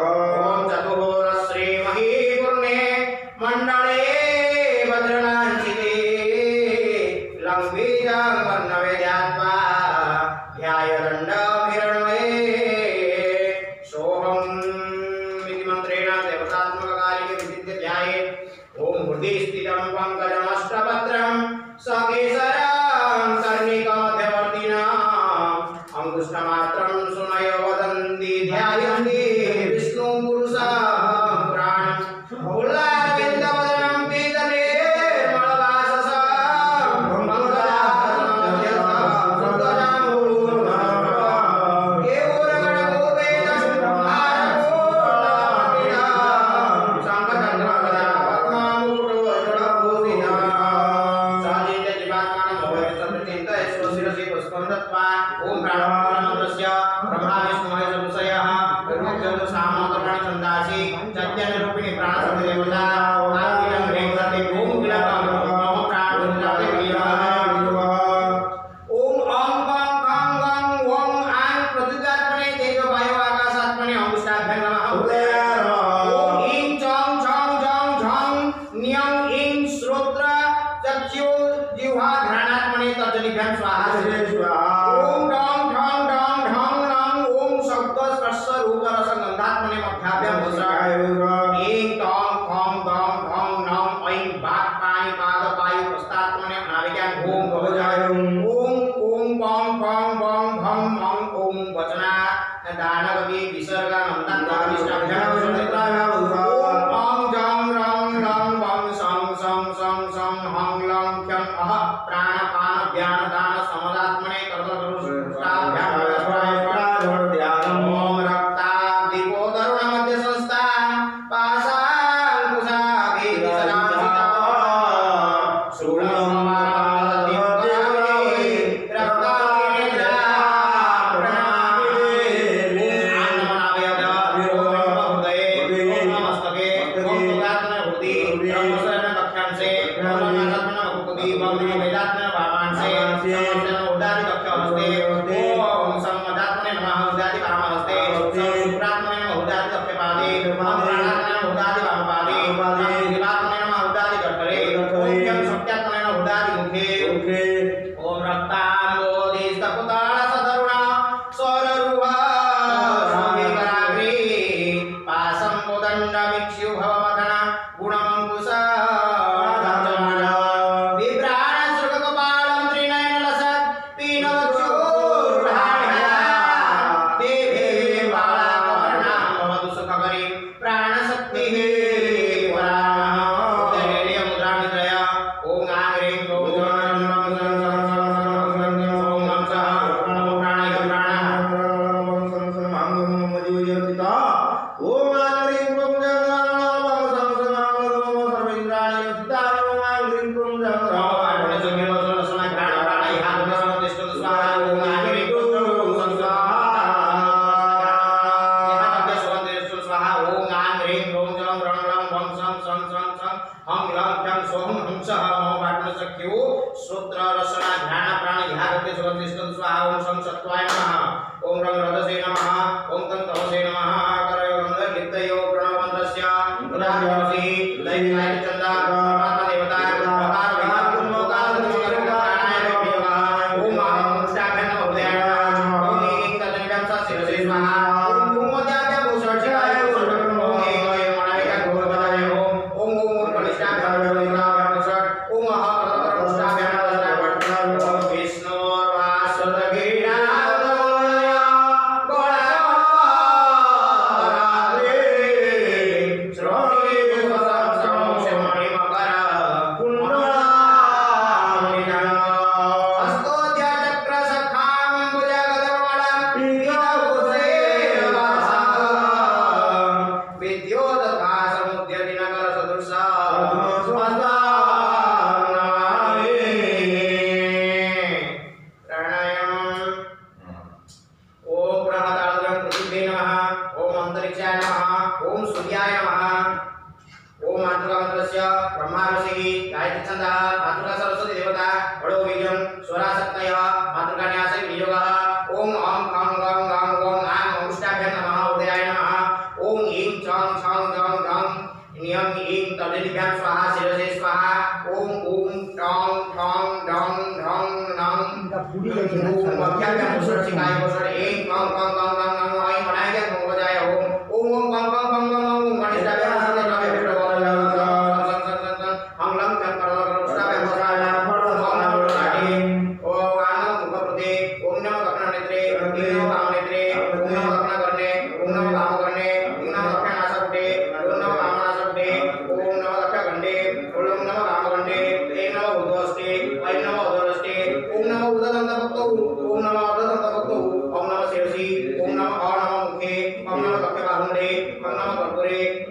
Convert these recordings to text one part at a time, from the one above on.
ओम चतुर्श्री मही सुस्थितं पंकजमष्टपत्रं सकेसरं कर्णिकमध्यवर्तिनाम् अंगुष्ठमात्रं सुनयो वदन्ति ध्यायन्ति विष्णुं पुरुषं प्राणं उल्लारविन्दवदनं पीतले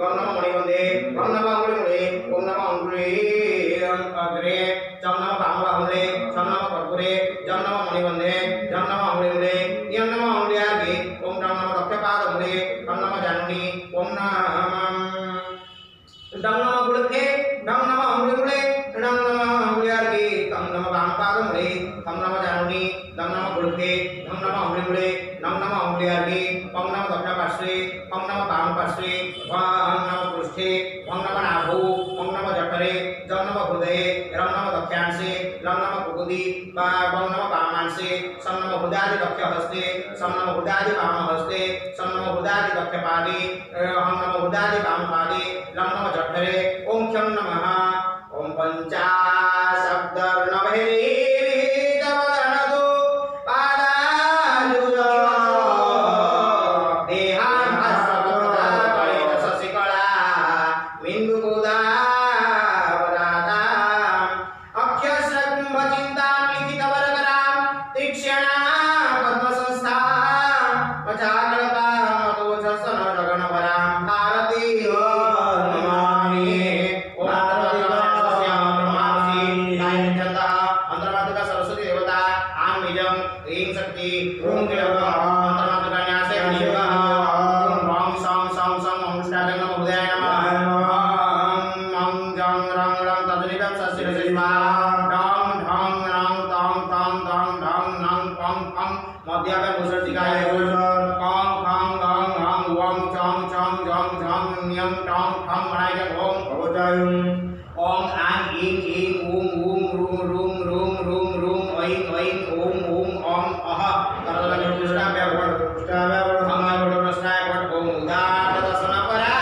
गं नमः मणिवन्दे गं नमः अङ्गुलिमुले ओम नमः अङ्गुले अग्रे जं नमः वामबाहुले जं नमः कर्पूरे जं नमः मणिवन्दे जं नमः अङ्गुलिमुले यं नमः अङ्गुल्यार्गे ओम जं नमः दक्षपादमुले गं नमः जानुनि ओम डं नमः गुळखे डं नमः अङ्गुलिमुले डं नमः अङ्गुल्यार्गे तं नमः वामपादमुले तं नमः जानुनि डं नमः गुळखे डं नमः अङ्गुलिमुले डं नमः अङ्गुल्यार्गे पं नमः दक्षपार्श्वे पं नमः वामपार्श्वे वं नमः पृष्ठे वं नमः नाभौ वं नमः जठरे जं नमः हृदये रं नमः दक्षांशे लं नमः कुकुदि वं नमः वामांशे सं नमः हृदादि दक्षहस्ते सं नमः हृदादि वामहस्ते सं नमः हृदादि दक्षपादे हं नमः हृदादि वामपादे लं नमः जठरे ओम क्षं नमः ओम पंचाशब्दर्णभेरी ओम आं ईं ईं ऊं ऊं रूं रूं रूं रूं रूं ऐं ऐं ॐ ॐ अं अः करदलनिर्दिष्टाभ्यां खमाय ओम उदात्तदसनपरां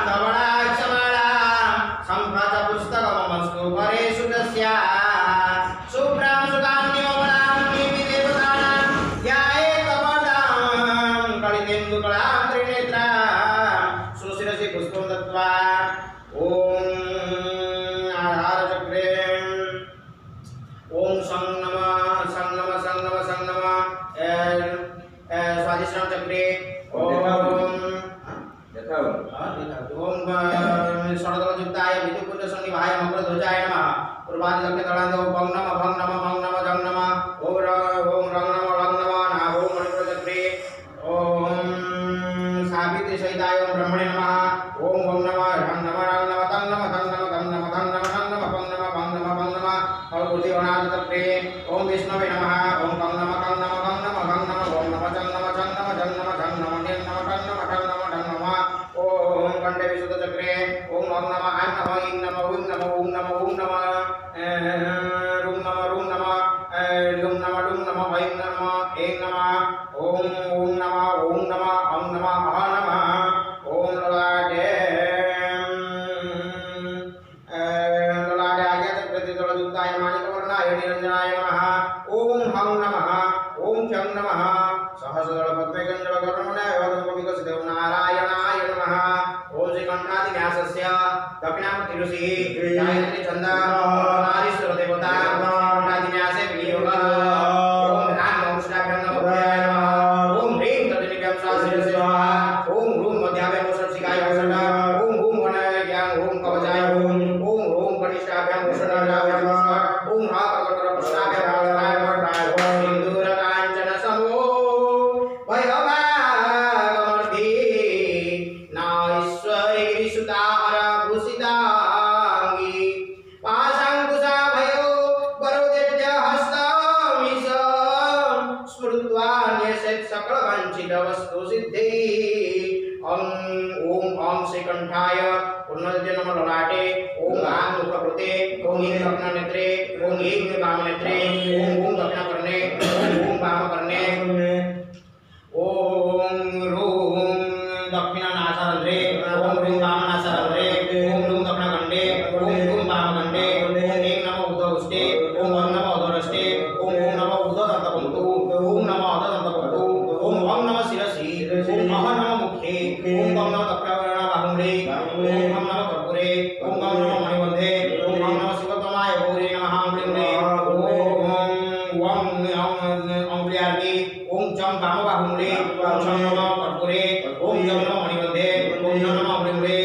धवलाक्षमालां संघात पुस्तकमस्तु परेषु तस्या शुभ्रां सुकान्तिमबलां देवीदेवतानां ध्यायेत्कमलां कलितेन्दुकलां त्रिनेत्रां सुशिरसि पुष्पं दत्त्वा ओम स्वादिष्टां चक्रे ओम षडदलयुक्ताय विद्युत्पुञ्जसन्निभाय मकरध्वजाय नमः पूर्वादिदक्षिणदलान्तो भं नमः भं नमः भं नमः जं नमः ओम रं नमः नाभो मणिपुरचक्रे ओम सावित्रीसहिताय ओम ब्रह्मणे नमः ओम ओम नमः रं नमः तं नमः तं नमः तं नमः तं नमः तं नमः भं नमः भं नमः भं नमः और्भुतिवनादचक्रे ओम विष्णवे नमः ओम कं नमः कं नमः कं नमः कं नमः ओम नमः जं नमः जं नमः जं नमः जं नमः नीं नमः टं नमः टं नमः टं नमः ओम कंठे विशुद्धचक्रे ओम ओम नमः ऐं नमः ईं नमः ऊं नमः ऊं नमः ऊं नमः रुं नमः रुं नमः लुं नमः लुं नमः वैं नमः ऐं नमः ओम ॐ नमः ॐ नमः अं नमः अः नमः ओम ललाटे आज्ञाचक्रतिदलयुक्ताय माणिकवर्णाय निरञ्जनाय नमः ओम हं नमः ओम क्षं नमः सहस्रदलपद्मेकञ्जलकर्मणाय वदमुखविकसितो नारायणाय नमः ओम श्रीकण्ठादिन्यासस्य दक्षिणामूर्तिऋषिः गायत्री छन्दः नारीश्वर देवता कण्ठादिन्यासे विनियोगः ओम ह्रां नमस्काभ्यां नमः ओम ह्रीं तद्निभ्यां शास्त्रीयस्य स्वाहा ओम ह्रूं मध्याभ्यां षट्सिकाय वषट् ओम ह्रूं वनयां ओम कवचाय ओम कनिष्ठाभ्यां वषट् ओम हा कर्कटपृष्ठाभ्यां वासनाय वषट् सिन्दूरकाञ्चन समो वैभवागमर्धी नाईश्वरीसुताहर भूषिताङ्गी पाशाङ्कुशा भयो वरोदेभ्य हस्तमीश स्मृत्वा न्यसेत् सकलवाञ्छितवस्तुसिद्धे ओम श्रीकण्ठाय उन्नतये नमः ललाटे ओम आं मुखकृते ओम ईं दक्षिणनेत्रे ओम ईं वामनेत्रे ओम दक्षिणकर्णे ओम वामकर्णे ओम रूं दक्षिणनासारन्ध्रे ओम रूं वामनासारन्ध्रे ओम रूं दक्षिणकण्ठे ओम रूं वामकण्ठे ओम ऐं नमः उदरस्थे ओम वं नमः उदरस्थे ओम नमः उदरदन्तपङ्क्तौ ओम नमः उदरदन्तपङ्क्तौ ओम वं नमः शिरसि ओम अह नमः मुखे ओम वं नमः दक्षिणबाहुमुले ओम वं नमः कर्पूरे ओम वं नमः मणिबन्धे ओम वं नमः शिवतमाय गौरी नमः अङ्गुलिमुले ओम अङ्गुल्यार्गे ओम चं वामबाहुमुले ओम चं नमः कर्पूरे ओम जं नमः मणिबन्धे ओम जं नमः अङ्गुलिमुले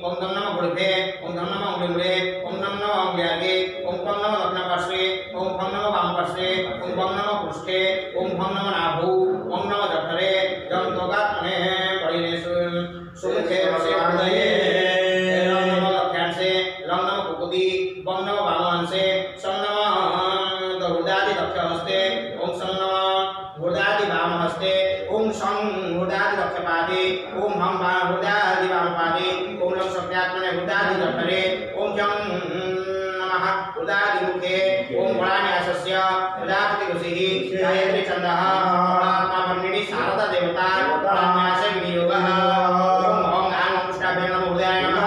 ओम गम नमः गुरुभ्ये ओम गम नमः गुरुमुले ओम नम नमः अंग्यागे ओम गम नमः दक्षिणपार्श्वे ओम गम नमः वामपार्श्वे ओम गम नमः पृष्ठे ओम गम नमः नाभौ ओम नमः जठरे जम तोगात्मने बलिने सुमुखे वसे हृदये ओम नमः दक्षिणांशे लम नमः कुकुदी ओम नमः वामांशे सम नमः हृदयादि दक्षिणहस्ते ओम सम नमः हृदयादि वामहस्ते ओम सम हृदयादि दक्षिणपादे ओम हम हृदयादि वामपादे ओम लम शक्त्यात्मने हृदयादि जठरे ओम जम नमः हृदयादि मुखे ओम गणान्यासस्य हृदयापति ऋषिः गायत्री छन्दः आत्मा वर्णिनी शारदा देवता गणान्यासे विनियोगः ओम ओम आम पुष्टाभ्यां नमो हृदयाय नमः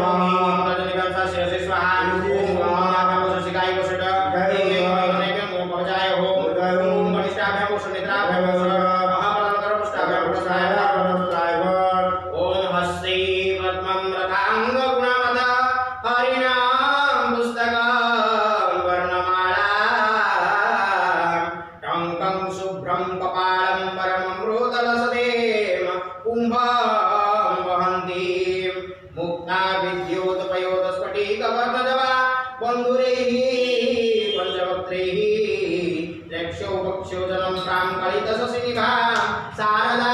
ओम तजनिवंसा शिरसे स्वाहा ओम ओम शिकाय वसुट ओम भवजाय ओम वनिष्ठाभ्यां वसुनिद्राभ्यां महापरांतर पुष्टाभ्यां पुष्टाय ओम हस्ते पद्मं रथांग गुणमद हरिनाम पुस्तकं वर्णमाला टंकं शुभ्रं कपालं परममृतलसदेम कुम्भं वहन्तीं मुक्ता विद्योतपयोतस्फटिकवर्णजवा बन्धुरैः पञ्चवक्त्रैः रक्षो वक्षो जनं प्राङ्कलितशशिनिभा शारदा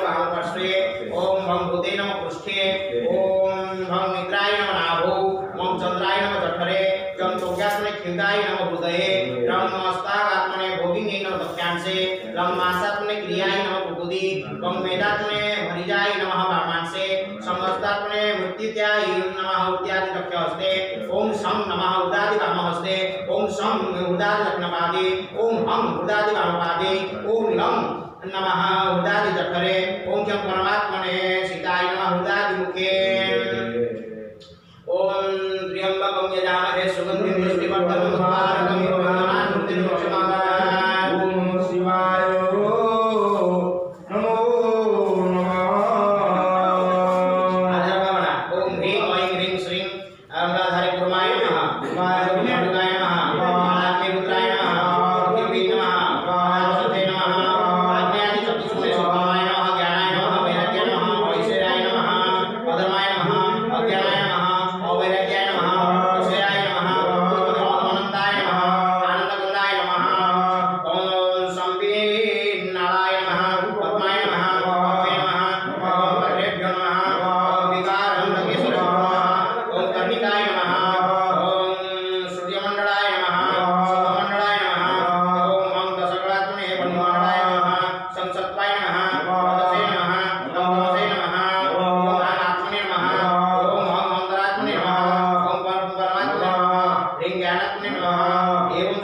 ओम भं भूते नमः पृष्ठे ओम भं मित्राय नमः नाभौ ओम चंद्राय नमः जठरे जम तोगात्मने खिलदाय नमः हृदये रम नमस्तागात्मने भोगिने नमः दक्षिणांशे लम मासात्मने क्रियाय नमः कुकुदी वम वेदात्मने हरिजाय नमः वामांशे समस्तात्मने मृत्युत्याय नमः इत्यादि दक्षिणहस्ते ओम सम नमः हृदयादि वामहस्ते ओम सम हृदयादि दक्षिणपादे ओम हम हृदयादि वामपादे ओम लम नमः हृदयादि जठरे ओम जं परमात्मने सीताय नमः हृदयादि मुखे ओम त्र्यंबकं यजामहे सुगंधिं पुष्टिवर्धनं उर्वारुकं इव वन्दनान् वक्षमादान् ओम शिवाय नमो नमः आधारभावना ओम ह्रीं ऐं ह्रीं श्रीं अमलाधारी कुर्माय नमः वाय विष्णुगाय नमः आत्मे रुद्राय नमः पृथिवी नमः वासुते नमः आज्ञादि चतुष्टय सुभाय नमः ज्ञानाय नमः वैराग्याय नमः ऐश्वर्याय नमः अधर्माय नमः अज्ञानाय नमः अवैराग्याय नमः ऐश्वर्याय नमः अनंताय नमः आनंदगंधाय नमः ओम संवीनाय नमः पद्माय नमः पद्मे नमः ओम कर्णेभ्यो नमः ओम विकारं नगेश्वराय नमः ओम कर्णिकाय नमः ओम सूर्यमंडलाय नमः शुभमंडलाय नमः ओम दशकलात्मने वन्मंडलाय नमः संसत्वाय नमः पदसे नमः तमसे नमः ओम आत्मने नमः ओम अंतरात्मने नमः ओम परमात्मने नमः ह्रीं ज्ञानात्मने नमः एवं